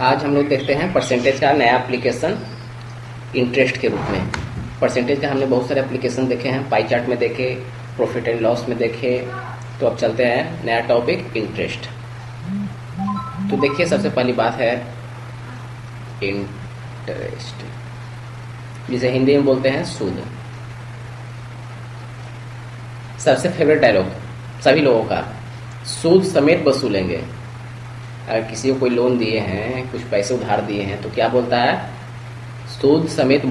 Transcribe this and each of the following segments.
आज हम लोग देखते हैं परसेंटेज का नया एप्लीकेशन इंटरेस्ट के रूप में। परसेंटेज का हमने बहुत सारे एप्लीकेशन देखे हैं, पाई चार्ट में देखे, प्रॉफिट एंड लॉस में देखे। तो अब चलते हैं नया टॉपिक इंटरेस्ट। तो देखिए, सबसे पहली बात है इंटरेस्ट, जिसे हिंदी में बोलते हैं सूद। सबसे फेवरेट डायलॉग सभी लोगों का, सूद समेत वसूलेंगे। अगर किसी को कोई लोन दिए हैं, कुछ पैसे उधार दिए हैं, तो क्या बोलता है? सूद समेत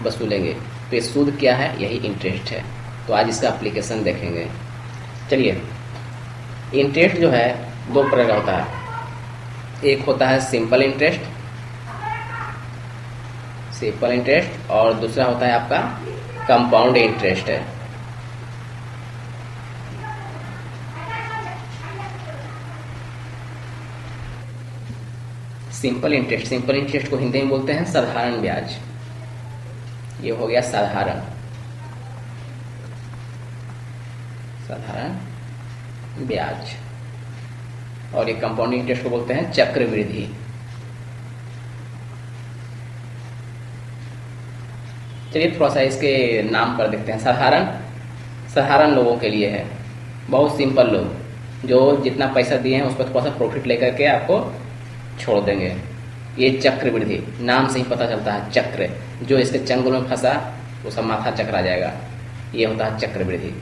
वसूलेंगे। तो ये सूद क्या है? यही इंटरेस्ट है। तो आज इसका एप्लीकेशन देखेंगे। चलिए, इंटरेस्ट जो है दो प्रकार का होता है। एक होता है सिंपल इंटरेस्ट, और दूसरा होता है आपका कंपाउंड इंटरेस्ट है। सिंपल इंटरेस्ट को हिंदी में बोलते हैं साधारण ब्याज। ये हो गया साधारण ब्याज। और ये कंपाउंड इंटरेस्ट को बोलते हैं चक्रवृद्धि। चलिए थोड़ा सा इसके नाम पर देखते हैं। साधारण लोगों के लिए है, बहुत सिंपल लोग जो जितना पैसा दिए हैं उस पर थोड़ा सा प्रॉफिट लेकर के आपको छोड़ देंगे। ये चक्रवृद्धि, नाम से ही पता चलता है, चक्र। जो इसके चंगुल में फंसा उसका माथा चकरा जाएगा। ये होता है चक्रवृद्धि।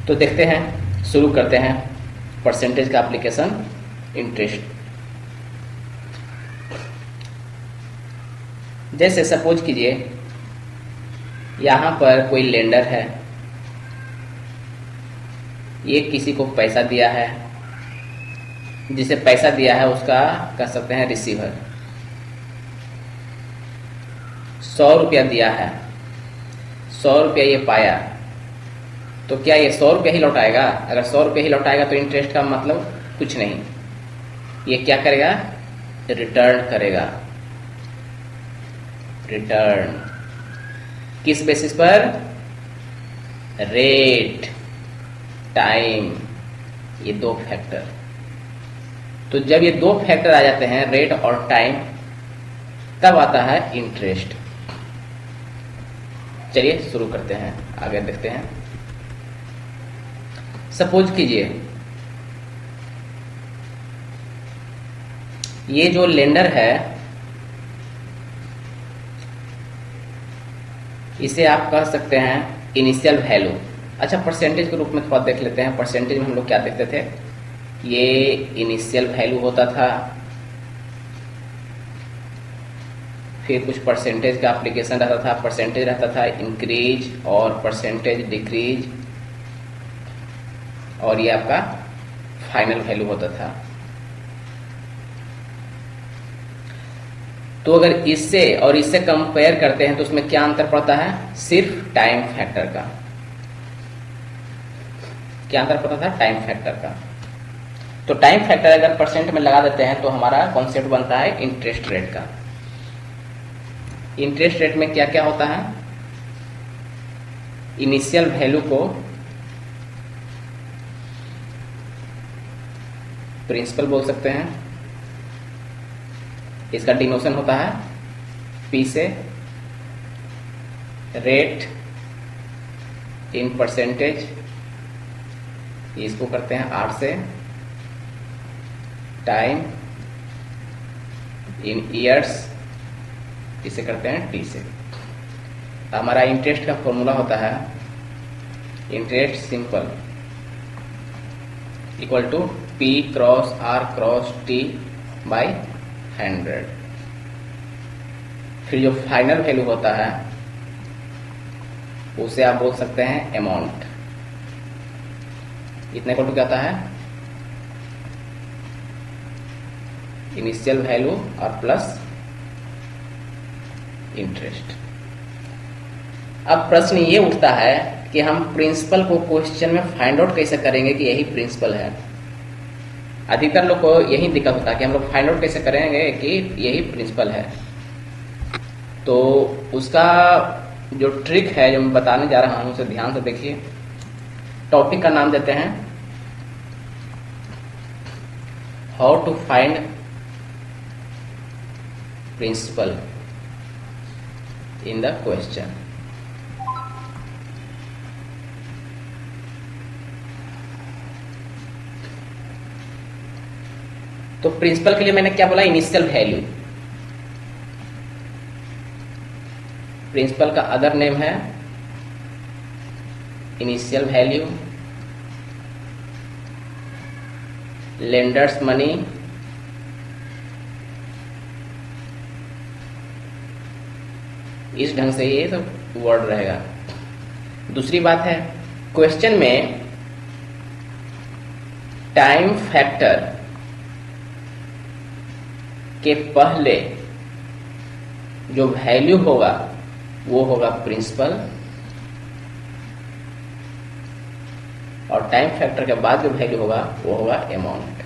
तो देखते हैं, शुरू करते हैं परसेंटेज का एप्लीकेशन इंटरेस्ट। जैसे सपोज कीजिए, यहां पर कोई लेंडर है, ये किसी को पैसा दिया है, जिसे पैसा दिया है उसका कह सकते हैं रिसीवर। 100 रुपया दिया है, 100 रुपया ये पाया, तो क्या ये 100 रुपया ही लौटाएगा? अगर 100 रुपया ही लौटाएगा तो इंटरेस्ट का मतलब कुछ नहीं। ये क्या करेगा? रिटर्न करेगा। रिटर्न किस बेसिस पर? रेट, टाइम, ये दो फैक्टर। तो जब ये दो फैक्टर आ जाते हैं, रेट और टाइम, तब आता है इंटरेस्ट। चलिए शुरू करते हैं, आगे देखते हैं। सपोज कीजिए, ये जो लेंडर है, इसे आप कह सकते हैं इनिशियल वैल्यू। अच्छा, परसेंटेज के रूप में थोड़ा देख लेते हैं। परसेंटेज में हम लोग क्या देखते थे? ये इनिशियल वैल्यू होता था, फिर कुछ परसेंटेज का एप्लीकेशन रहता था। परसेंटेज रहता था इंक्रीज और परसेंटेज डिक्रीज, और ये आपका फाइनल वैल्यू होता था। तो अगर इससे और इससे कंपेयर करते हैं तो उसमें क्या अंतर पड़ता है? सिर्फ टाइम फैक्टर का। क्या अंतर पड़ता था? टाइम फैक्टर का। तो टाइम फैक्टर अगर परसेंट में लगा देते हैं तो हमारा कॉन्सेप्ट बनता है इंटरेस्ट रेट का। इंटरेस्ट रेट में क्या क्या होता है? इनिशियल वैल्यू को प्रिंसिपल बोल सकते हैं, इसका डिनोशन होता है पी से, रेट इन परसेंटेज इसको करते हैं आर से, टाइम इन ईयर्स इसे करते हैं टी से। हमारा इंटरेस्ट का फॉर्मूला होता है interest simple equal to P cross R cross T by 100। फिर जो फाइनल वैल्यू होता है उसे आप बोल सकते हैं अमाउंट। इतने को क्या होता है? इनिशियल वैल्यू और प्लस इंटरेस्ट। अब प्रश्न ये उठता है कि हम प्रिंसिपल को क्वेश्चन में फाइंड आउट कैसे करेंगे कि यही प्रिंसिपल है। अधिकतर लोग को यही दिक्कत होता है कि हम लोग फाइंड आउट कैसे करेंगे कि यही प्रिंसिपल है। तो उसका जो ट्रिक है जो मैं बताने जा रहा हूं उसे ध्यान से देखिए। टॉपिक का नाम देते हैं how to find principal in the question. तो प्रिंसिपल के लिए मैंने क्या बोला, इनिशियल वैल्यू। प्रिंसिपल का अदर नेम है इनिशियल वैल्यू, लेंडर्स मनी, इस ढंग से ये सब वर्ड रहेगा। दूसरी बात है, क्वेश्चन में टाइम फैक्टर के पहले जो वैल्यू होगा वो होगा प्रिंसिपल, और टाइम फैक्टर के बाद जो वैल्यू होगा वो होगा amount.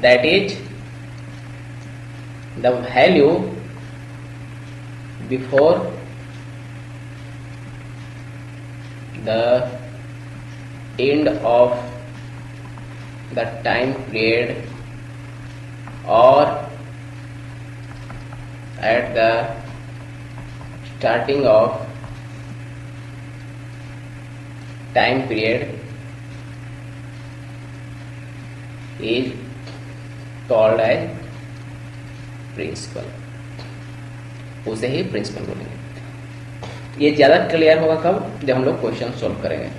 That is the value before the end of the time period or at the starting of time period is called as principal। उसे ही प्रिंसिपल बोलेंगे। ये ज्यादा क्लियर होगा कब, जब हम लोग क्वेश्चन सोल्व करेंगे।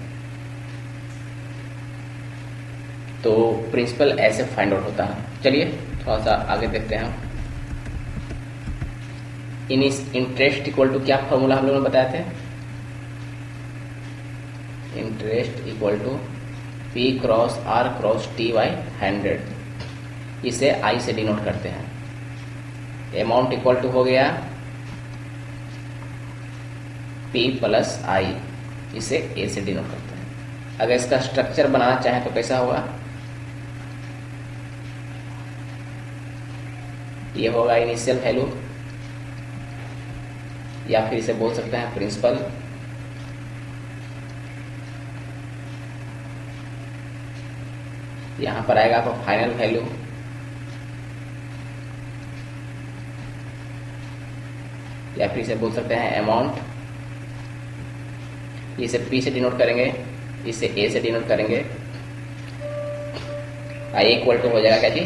तो प्रिंसिपल ऐसे फाइंड आउट होता है। चलिए थोड़ा सा आगे देखते हैं। इंटरेस्ट इक्वल टू क्या फॉर्मूला हम लोगों ने बताए थे, interest equal to P cross R cross T by 100। इसे I से डिनोट करते हैं। अमाउंट इक्वल टू हो गया P प्लस I, इसे A से डिनोट करते हैं। अगर इसका स्ट्रक्चर बनाना चाहें तो कैसा होगा, ये होगा इनिशियल वैल्यू, या फिर इसे बोल सकते हैं प्रिंसिपल। यहां पर आएगा आपका फाइनल वैल्यू, या फिर इसे बोल सकते हैं अमाउंट। इसे P से डिनोट करेंगे, इसे A से डिनोट करेंगे। I इक्वल टू हो जाएगा क्या जी,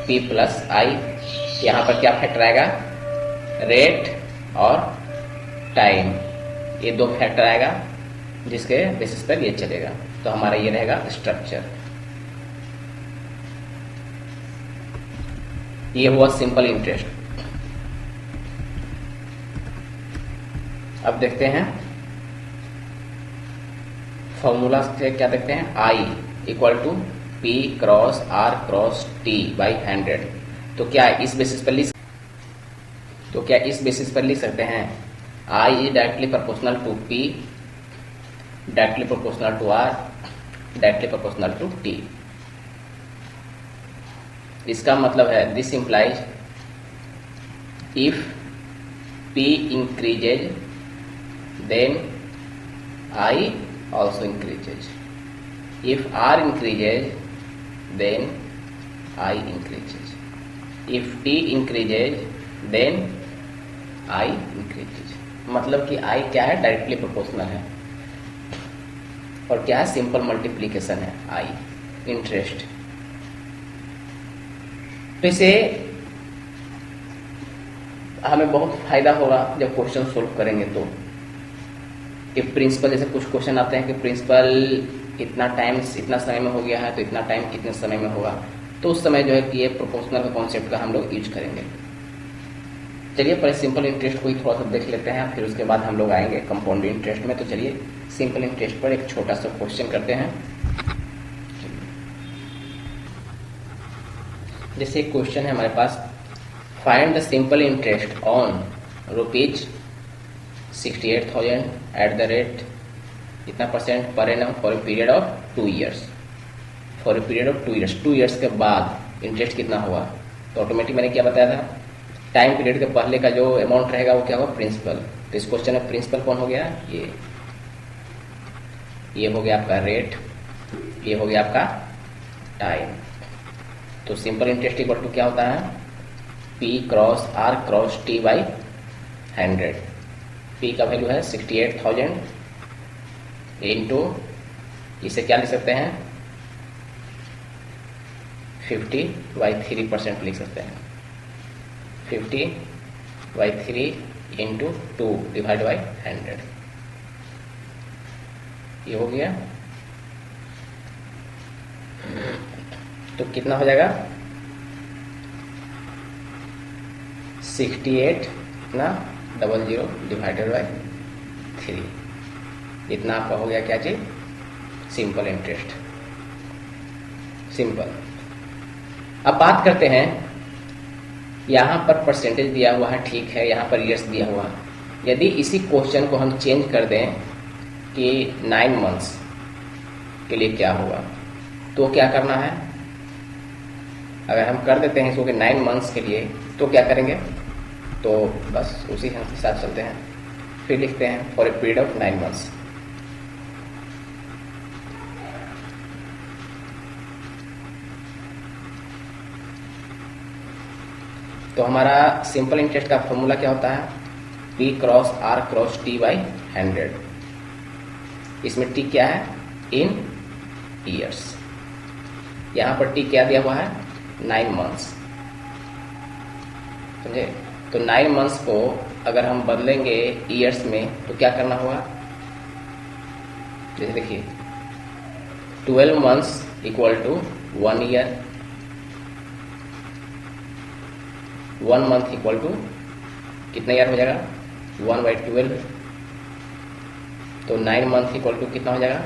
P प्लस I। यहाँ पर क्या फैक्टर आएगा, रेट और टाइम, ये दो फैक्टर आएगा जिसके बेसिस पर ये चलेगा। तो हमारा ये रहेगा स्ट्रक्चर। ये हुआ सिंपल इंटरेस्ट। अब देखते हैं फॉर्मूला से क्या देखते हैं, I equal to P cross R cross T by 100। तो क्या इस बेसिस पर लिख सकते हैं, I is directly proportional to P, directly proportional to R, directly proportional to T। इसका मतलब है this implies if P increases then I also increases, if R increases then I increases, if T increases then I increases। मतलब कि I क्या है, directly proportional है, और क्या है, सिंपल मल्टीप्लीकेशन है I, इंटरेस्ट। तो इसे हमें बहुत फायदा होगा जब क्वेश्चन सोल्व करेंगे। तो कि प्रिंसिपल, जैसे कुछ क्वेश्चन आते हैं कि प्रिंसिपल इतना टाइम इतना समय में हो गया है तो इतना टाइम कितने समय में होगा, तो उस समय जो है कि ये प्रोपोर्शनल का कॉन्सेप्ट का हम लोग यूज करेंगे। चलिए पहले सिंपल इंटरेस्ट को ही थोड़ा सा देख लेते हैं, फिर उसके बाद हम लोग आएंगे कंपाउंड इंटरेस्ट में। तो चलिए सिंपल इंटरेस्ट पर एक छोटा सा क्वेश्चन करते हैं। जैसे क्वेश्चन है हमारे पास, find the simple interest on rupees 68,000 at the rate इतना percent per annum for a period of 2 years. For a period of 2 years, 2 years के बाद इंटरेस्ट कितना हुआ। तो ऑटोमेटिक मैंने क्या बताया था, टाइम पीरियड के पहले का जो अमाउंट रहेगा वो क्या होगा, प्रिंसिपल। तो इस क्वेश्चन में प्रिंसिपल कौन हो गया, ये हो गया आपका रेट, ये हो गया आपका टाइम। तो सिंपल इंटरेस्ट इक्वल टू क्या होता है, P cross R cross T by 100। पी का वैल्यू है 68,000 इंटू, इसे क्या लिख सकते हैं 50/3% लिख सकते हैं। 50/3 इंटू 2 डिवाइड बाई 100, ये हो गया। तो कितना हो जाएगा 68,00 डिवाइडेड बाई 3, इतना आपका हो गया क्या चीज, सिंपल इंटरेस्ट। सिंपल। अब बात करते हैं, यहां पर परसेंटेज दिया हुआ है, ठीक है, यहां पर ईयर्स दिया हुआ है। यदि इसी क्वेश्चन को हम चेंज कर दें कि 9 मंथ्स के लिए क्या होगा, तो क्या करना है, अगर हम कर देते हैं इसको कि 9 मंथ्स के लिए, तो क्या करेंगे, तो बस उसी के साथ चलते हैं। फिर लिखते हैं for a period of 9 months. तो हमारा सिंपल इंटरेस्ट का फॉर्मूला क्या होता है, P cross R cross T by 100। इसमें T क्या है, इन ईयर्स। यहां पर T क्या दिया हुआ है, 9 मंथ्स, समझे। तो 9 मंथ्स को अगर हम बदलेंगे ईयर्स में तो क्या करना होगा, जैसे देखिए 12 months equal to 1 year, 1 month equal to कितना ईयर हो जाएगा, 1/12। तो 9 मंथ इक्वल टू कितना हो जाएगा,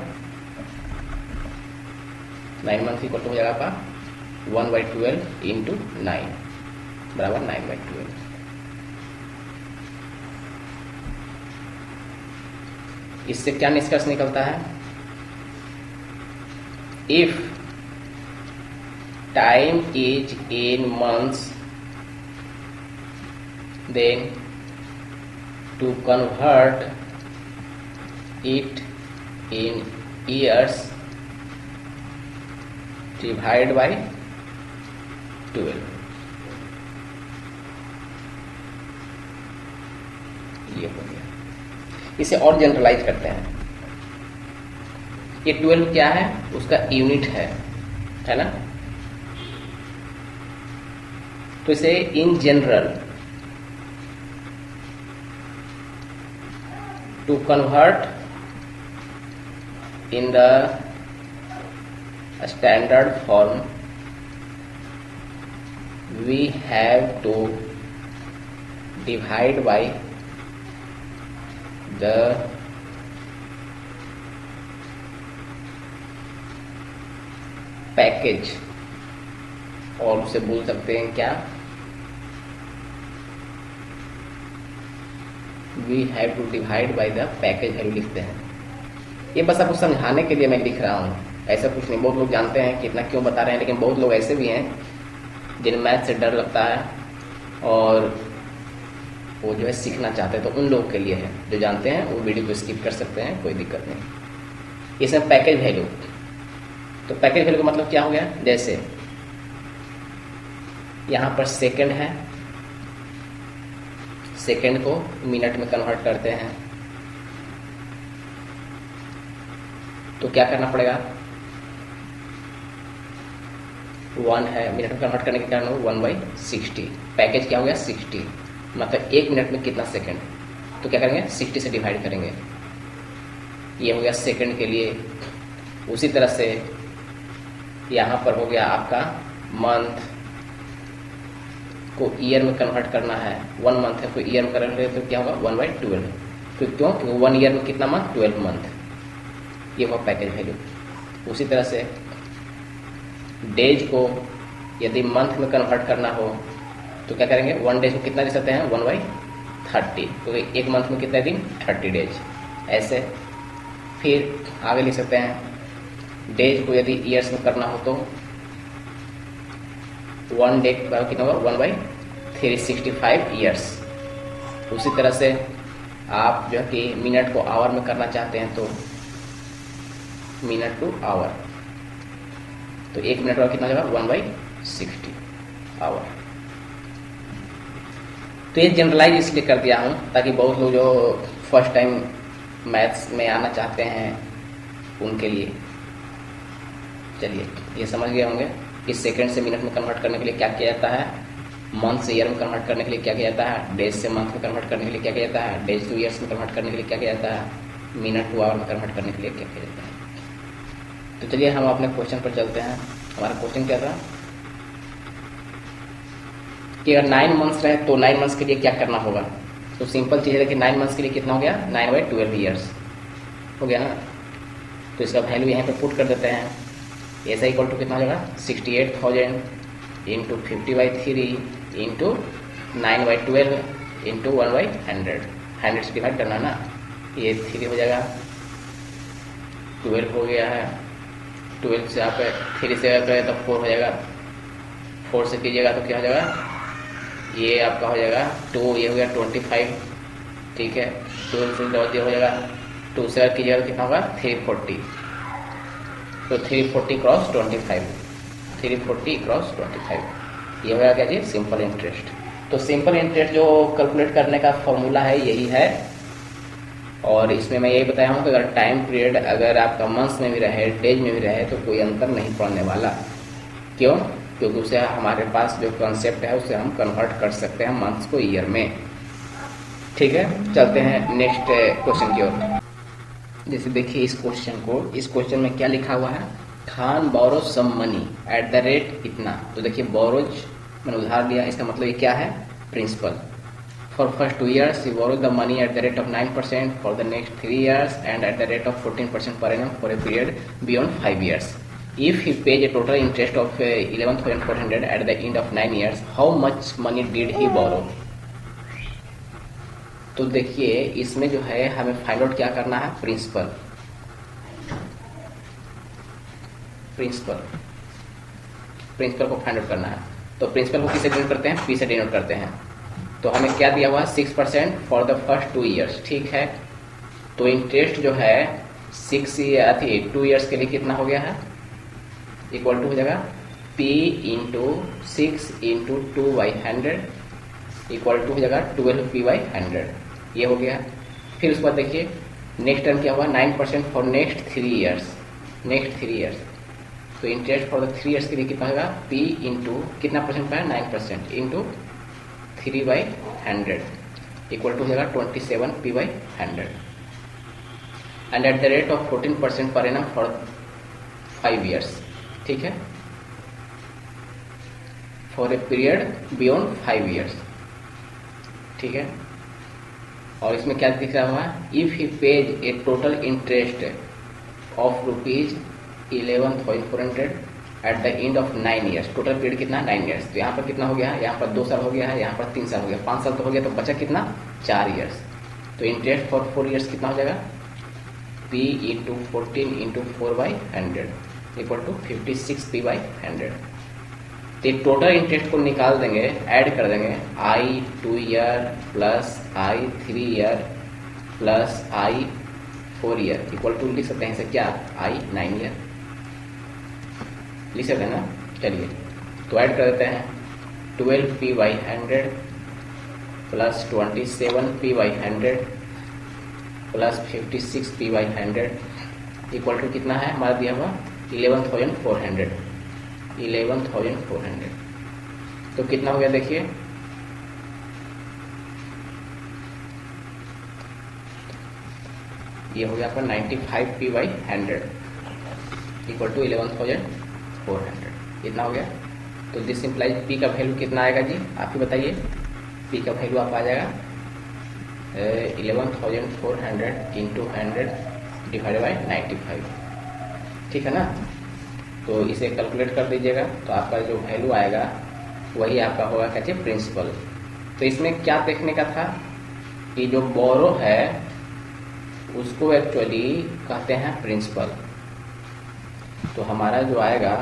9 मंथ इक्वल टू हो जाएगा आपका 1/12 इंटू 9 बराबर 9/12। इससे क्या निष्कर्ष निकलता है, if time is in months, then to convert it in years, divide by 12। ये हो गया। इसे और जनरलाइज करते हैं, ये 12 क्या है, उसका यूनिट है ना। तो इसे in general, to convert in the standard form, we have to divide by the package, और उसे बोल सकते हैं क्या, we have to divide by the package value लिखते हैं। ये बस आपको समझाने के लिए मैं लिख रहा हूँ, ऐसा कुछ नहीं। बहुत लोग जानते हैं कि इतना क्यों बता रहे हैं, लेकिन बहुत लोग ऐसे भी हैं जिन्हें मैथ से डर लगता है और वो जो है सीखना चाहते हैं, तो उन लोगों के लिए है। जो जानते हैं वो वीडियो को स्किप कर सकते हैं, कोई दिक्कत नहीं। इसमें पैकेज वैल्यू, तो पैकेज वैल्यू का मतलब क्या हो गया, जैसे यहां पर सेकंड है, सेकंड को मिनट में कन्वर्ट करते हैं, तो क्या करना पड़ेगा, 1 है, मिनट में कन्वर्ट करने के कारण 1/60। पैकेज क्या हो गया 60, मतलब 1 मिनट में कितना सेकंड, तो क्या करेंगे 60 से डिवाइड करेंगे, ये हो गया सेकंड के लिए। उसी तरह से यहां पर हो गया आपका मंथ को ईयर में कन्वर्ट करना है, 1 मंथ है, तो ईयर में कन्वर्ट करें तो क्या होगा 1/12। तो क्यों, क्योंकि 1 ईयर में कितना मंथ, 12 मंथ, ये हुआ पैकेज वैल्यू। उसी तरह से डेज को यदि मंथ में कन्वर्ट करना हो तो क्या करेंगे, 1 डेज को कितना लिख सकते हैं 1/30, क्योंकि 1 मंथ में कितने दिन 30 डेज। ऐसे फिर आगे लिख सकते हैं, डेज को यदि ईयर्स में करना हो तो 1 डे कितना होगा 1/365 ईयर्स। उसी तरह से आप जो है कि मिनट को आवर में करना चाहते हैं तो मिनट टू आवर, तो 1 मिनट का कितना होगा 1/60 आवर। तो ये जनरलाइज इसलिए कर दिया हूँ ताकि बहुत लोग जो फर्स्ट टाइम मैथ्स में आना चाहते हैं उनके लिए। चलिए, ये समझ गए होंगे कि सेकंड से मिनट में कन्वर्ट करने के लिए क्या किया जाता है, मंथ से ईयर में कन्वर्ट करने के लिए क्या किया जाता है, डेज से मंथ में कन्वर्ट करने के लिए क्या किया जाता है, डेज टू ईयर्स में कन्वर्ट करने के लिए क्या किया जाता है, मिनट टू आवर में कन्वर्ट करने के लिए क्या किया जाता है। तो चलिए हम अपने क्वेश्चन पर चलते हैं। हमारा क्वेश्चन क्या था कि अगर 9 मंथ्स रहे तो 9 मंथ्स के लिए क्या करना होगा। तो सिंपल चीज़ है कि 9 मंथ्स के लिए कितना हो गया, 9/12 ईयर्स हो गया ना। तो इसका वैल्यू यहाँ पे पुट कर देते हैं। ऐसा इक्वल टू कितना हो जाएगा, 68,000 इंटू 50/3 इंटू 9/12 इंटू 1/100। 100 से डिवाइड करना ना, ये 3 हो जाएगा, 12 हो गया है, 12 से आप 3 से करें तो 4 हो जाएगा, 4 से कीजिएगा तो क्या हो जाएगा, ये आपका हो जाएगा 2, ये हो गया 25, ठीक है। 12 से 2 हो जाएगा, 2 से कीजिएगा तो कितना होगा 340। तो 340 क्रॉस 25, 340 क्रॉस 25, ये होगा क्या जी, सिंपल इंटरेस्ट। तो सिंपल इंटरेस्ट जो कैलकुलेट करने का फॉर्मूला है यही है। और इसमें मैं यही बताया हूँ कि अगर टाइम पीरियड अगर आपका मंथ्स में भी रहे, डेज में भी रहे, तो कोई अंतर नहीं पड़ने वाला। क्यों? क्योंकि उसे हमारे पास जो कॉन्सेप्ट है उसे हम कन्वर्ट कर सकते हैं मंथ्स को ईयर में। ठीक है, चलते हैं नेक्स्ट क्वेश्चन की ओर। जैसे देखिए इस क्वेश्चन में क्या लिखा हुआ है, Khan borrow some money at the rate इतना। तो देखिए बोरोज मैंने उधार लिया, इसका मतलब ये क्या है, principal. For first 2 years he borrowed the money at the rate of 9%, for the next 3 years and at the rate of 14% per annum for a period beyond 5 years. If he pays a total interest of 11,400 at the end of 9 years, how much money did he borrow? तो देखिए इसमें जो है हमें find out क्या करना है, principal. Principal को फाइंड आउट करना है। तो प्रिंसिपल को किससे डिनोट करते हैं, पी से डिनोट करते हैं। तो हमें क्या दिया हुआ है, 6% फॉर द फर्स्ट 2 years, ठीक है। तो इंटरेस्ट जो है 2 years के लिए कितना हो गया है, इक्वल टू हो जाएगा P into 6 into 2/100 equal to हो जाएगा 12P/100, ये हो गया। फिर उसके बाद देखिए नेक्स्ट टर्म क्या हुआ, 9% फॉर नेक्स्ट 3 years, तो इंटरेस्ट फॉर द 3 years के लिए कितना होगा, P इंटू कितना परसेंट पाया, 9% इंटू 3/100 इक्वल टू हो जाएगा 27P/100 and eight the rate of 14% पर एनम फॉर 5 years, ठीक है, for a period beyond 5 years, ठीक है। और इसमें क्या दिख रहा है, if he page A total interest of ₹11,400 eight the end of 9 years, total period कितना, 9 years। तो यहाँ पर कितना हो गया है, यहाँ पर 2 साल हो गया है, यहाँ पर 3 साल हो गया, 5 साल तो हो गया, तो बचा कितना, 4 years। तो इंटरेस्ट फॉर 4 years कितना हो जाएगा, P into 14 into 4/100 equal to 56P/100। तो टोटल इंटरेस्ट को निकाल देंगे, ऐड कर देंगे, I 2 year plus I 3 year plus I 4 year equal to लिख सकते हैं इसे क्या, I 9 year लिख सकते हैं ना। चलिए तो ऐड कर देते हैं, 12P/100 plus 27P/100 plus 56P/100 equal to कितना है हमारा दिया हुआ, 11,400। तो कितना हो गया देखिए, ये हो गया आपका 95P/100 इक्वल टू 11,400, कितना हो गया। तो दिस सिंप्लाइज P का वैल्यू कितना आएगा जी, आप ही बताइए। P का वैल्यू आप आ जाएगा 11,400 इंटू 100 डिवाइडेड बाई 95, ठीक है ना। तो इसे कैलकुलेट कर दीजिएगा, तो आपका जो वैल्यू आएगा वही आपका होगा क्या चाहिए, प्रिंसिपल। तो इसमें क्या देखने का था कि जो बोरो है उसको एक्चुअली कहते हैं प्रिंसिपल। तो हमारा जो आएगा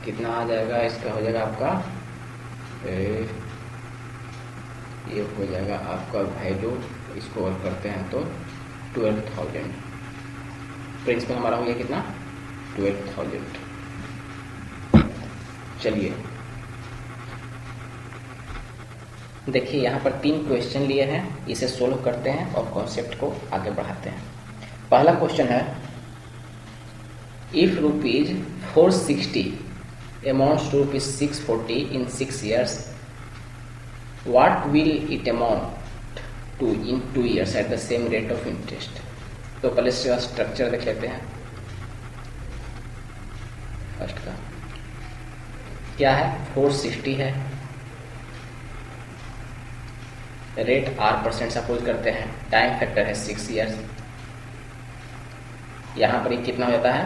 कितना आ जाएगा, इसका हो जाएगा आपका ये हो जाएगा आपका वैल्यू, इसको और करते हैं तो 12,000। प्रिंसिपल हमारा हो गया कितना, 12,000। चलिए देखिए यहाँ पर 3 क्वेश्चन लिए हैं, इसे सोल्व करते हैं और कॉन्सेप्ट को आगे बढ़ाते हैं। पहला क्वेश्चन है, if rupees 460 amounts to rupees 640 in 6 years, what will it amount to in 2 years at the same rate of interest? तो पहले इसका स्ट्रक्चर देख लेते हैं। फर्स्ट का क्या है, 460 है, रेट R% सपोज करते हैं, टाइम फैक्टर है 6 इयर्स। यहां पर ये कितना हो जाता है,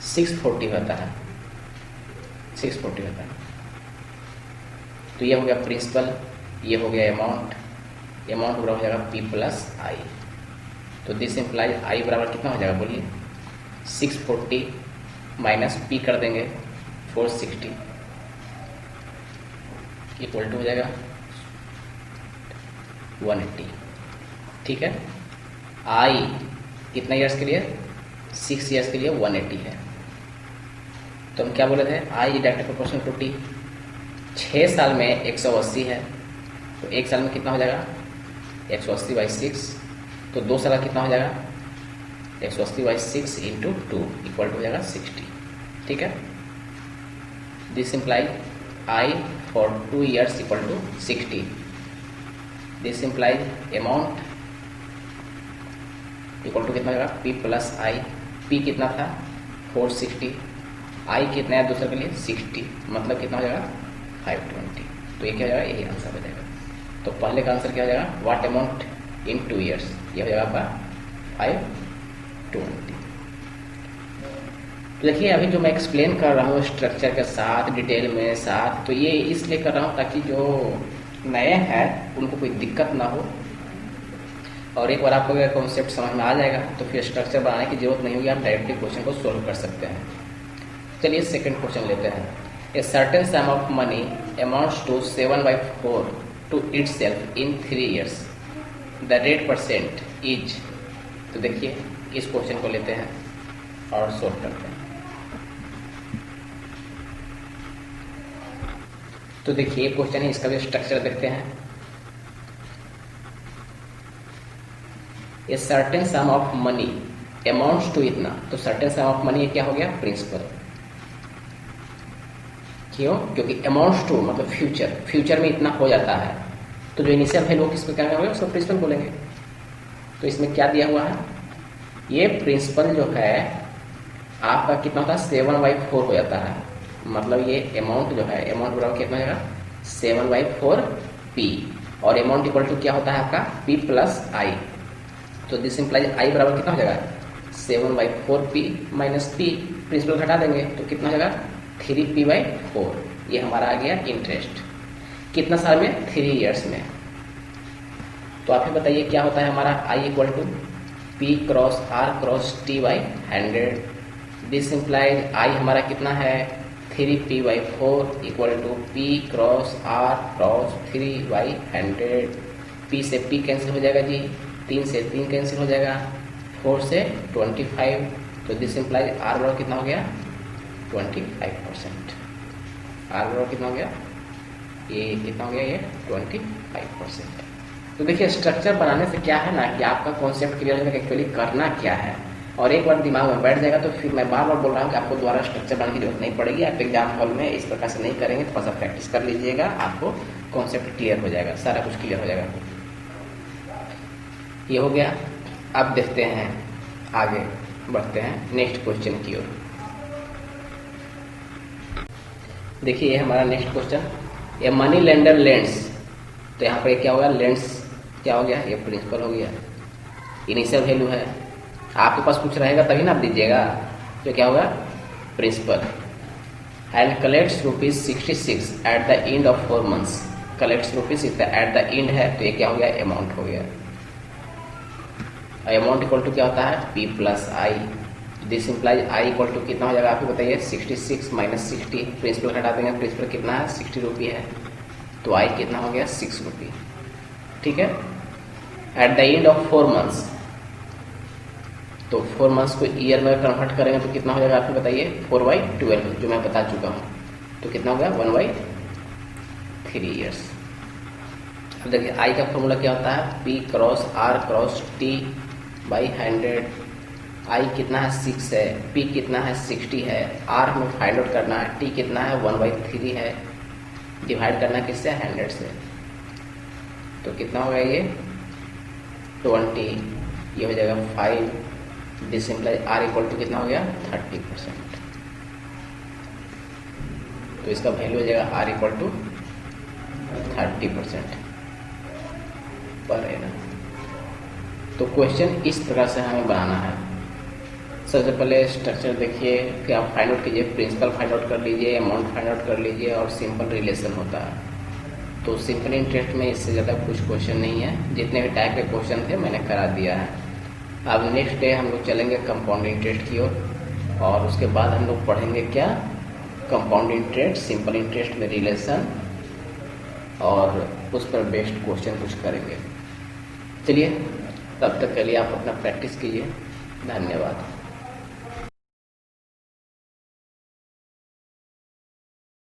640 होता है, 640 होता है। तो ये हो गया प्रिंसिपल, ये हो गया अमाउंट, अमाउंट बराबर हो जाएगा P प्लस I। तो दिस इम्प्लाइज I बराबर कितना हो जाएगा बोलिए, 640 माइनस P कर देंगे 460 इक्वल टू हो जाएगा 180। ठीक है, I कितना ईयर्स के लिए, 6 ईयर्स के लिए 180 है। तो हम क्या बोले थे, I direct proportional to T। 6 साल में 180 है, तो 1 साल में कितना हो जाएगा 180/6। तो 2 साल का कितना हो जाएगा 180/6 इंटू 2 इक्वल टू हो जाएगा 60। ठीक है, this imply I for 2 years equal to 60। This implies amount equal to कितना होगा P प्लस I। P कितना था 460, I कितना है दूसरे के लिए 60, मतलब कितना हो जाएगा 520। तो ये क्या हो जाएगा, यही आंसर हो जाएगा। तो पहले का आंसर क्या हो जाएगा, व्हाट अमाउंट इन 2 ईयर्स, ये हो जाएगा आपका 520। तो देखिए अभी जो मैं एक्सप्लेन कर रहा हूँ स्ट्रक्चर के साथ, डिटेल में साथ, तो ये इसलिए कर रहा हूँ ताकि जो नए हैं उनको कोई दिक्कत ना हो, और एक बार आपको अगर कॉन्सेप्ट समझ में आ जाएगा तो फिर स्ट्रक्चर बनाने की जरूरत नहीं होगी, आप डायरेक्टली क्वेश्चन को सोल्व कर सकते हैं। चलिए सेकंड क्वेश्चन लेते हैं। A certain sum of money amounts to 7/4 to itself in 3 years, the rate percent is. तो देखिए इस क्वेश्चन को लेते हैं और सोल्व करते हैं। तो देखिए क्वेश्चन है, इसका भी स्ट्रक्चर देखते हैं। A certain sum of money amounts to इतना, तो सर्टेन सम ऑफ मनी क्या हो गया, प्रिंसिपल। क्यों, क्योंकि अमाउंट्स टू मतलब फ्यूचर, फ्यूचर में इतना हो जाता है, तो जो इनिशियल वैल्यू किस पे क्या होगा उसको प्रिंसिपल बोलेंगे। तो इसमें क्या दिया हुआ है, ये प्रिंसिपल जो है आपका कितना होता है 7/4 हो जाता है, मतलब ये अमाउंट जो है, अमाउंट बराबर कितना हो जाएगा 7/4 P, और अमाउंट इक्वल टू क्या होता है आपका P प्लस I। तो दिस इम्प्लाइज I बराबर कितना हो जाएगा 7/4 P माइनस P, प्रिंसिपल घटा देंगे तो कितना हो जाएगा 3P/4। ये हमारा आ गया इंटरेस्ट, कितना साल में 3 ईयर्स में। तो आप ही बताइए क्या होता है हमारा I equal to P cross R cross T/100। This implies I हमारा कितना है 3P/4 equal to P cross R cross 3/100। P से P कैंसिल हो जाएगा जी, 3 से 3 कैंसिल हो जाएगा, 4 से 25। तो दिस इम्प्लाइज R बराबर कितना हो गया 25%। R बराबर कितना हो गया, ये कितना हो गया, ये 25%। तो देखिए स्ट्रक्चर बनाने से क्या है ना कि आपका कॉन्सेप्ट क्लियर है कि एक्चुअली करना क्या है, और एक बार दिमाग में बैठ जाएगा तो फिर मैं बार बार बोल रहा हूँ कि आपको दोबारा स्ट्रक्चर बनाने की जरूरत नहीं पड़ेगी। आप एग्जाम हॉल में इस प्रकार से नहीं करेंगे, थोड़ा सा प्रैक्टिस कर लीजिएगा, आपको कॉन्सेप्ट क्लियर हो जाएगा, सारा कुछ क्लियर हो जाएगा। ये हो गया। अब देखते हैं, आगे बढ़ते हैं नेक्स्ट क्वेश्चन की ओर। देखिए ये हमारा नेक्स्ट क्वेश्चन, ये मनी लेंडर लेंड्स। तो यहाँ पर क्या होगा, लेंड्स क्या हो गया, ये प्रिंसिपल हो गया, इनिशियल वैल्यू है, आपके पास कुछ रहेगा तभी ना आप दीजिएगा। तो क्या होगा principal, and collects rupees 66 at the end of 4 months. Collects rupees at the end है, तो ये क्या हो गया अमाउंट हो गया। अमाउंट इक्वल टू क्या होता है P plus I। This implies I equal to कितना हो जाएगा आप ही बताइए 66 माइनस 60, प्रिंसिपल घटा देंगे, प्रिंसिपल कितना है 60 रुपये है, तो I कितना हो गया 6 रुपये। ठीक है, eight the end of 4 months, तो 4 मंथ्स को ईयर में कन्वर्ट करेंगे तो कितना हो जाएगा आप ही बताइए 4/12, जो मैं बता चुका हूँ। तो कितना हो गया 1/3 ईयर्स। तो देखिए आई का फॉर्मूला क्या होता है, P cross R cross T by 100। I कितना है 6 है, पी कितना है 60 है, आर हमें फाइंड आउट करना है, टी कितना है 1/3 है, डिवाइड करना किससे 100 से। तो कितना होगा ये 20, ये हो जाएगा 5, this employees are equal to कितना हो गया 30%। तो इसका वैल्यू हो जाएगा are equal to 30% per annum. तो क्वेश्चन इस प्रकार से हमें बनाना है। सबसे पहले स्ट्रक्चर देखिए, फिर आप फाइंड आउट कीजिए, प्रिंसिपल फाइंड आउट कर लीजिए, अमाउंट फाइंड आउट कर लीजिए और सिंपल रिलेशन होता है। तो सिंपल इंटरेस्ट में इससे ज़्यादा कुछ क्वेश्चन नहीं है, जितने भी टाइप के क्वेश्चन थे मैंने करा दिया है। अब नेक्स्ट डे हम लोग चलेंगे कंपाउंड इंटरेस्ट की ओर, और उसके बाद हम लोग पढ़ेंगे क्या, कंपाउंड इंटरेस्ट, सिंपल इंटरेस्ट में रिलेशन, और उस पर बेस्ड क्वेश्चन कुछ करेंगे। चलिए तब तक के लिए आप अपना प्रैक्टिस कीजिए। धन्यवाद।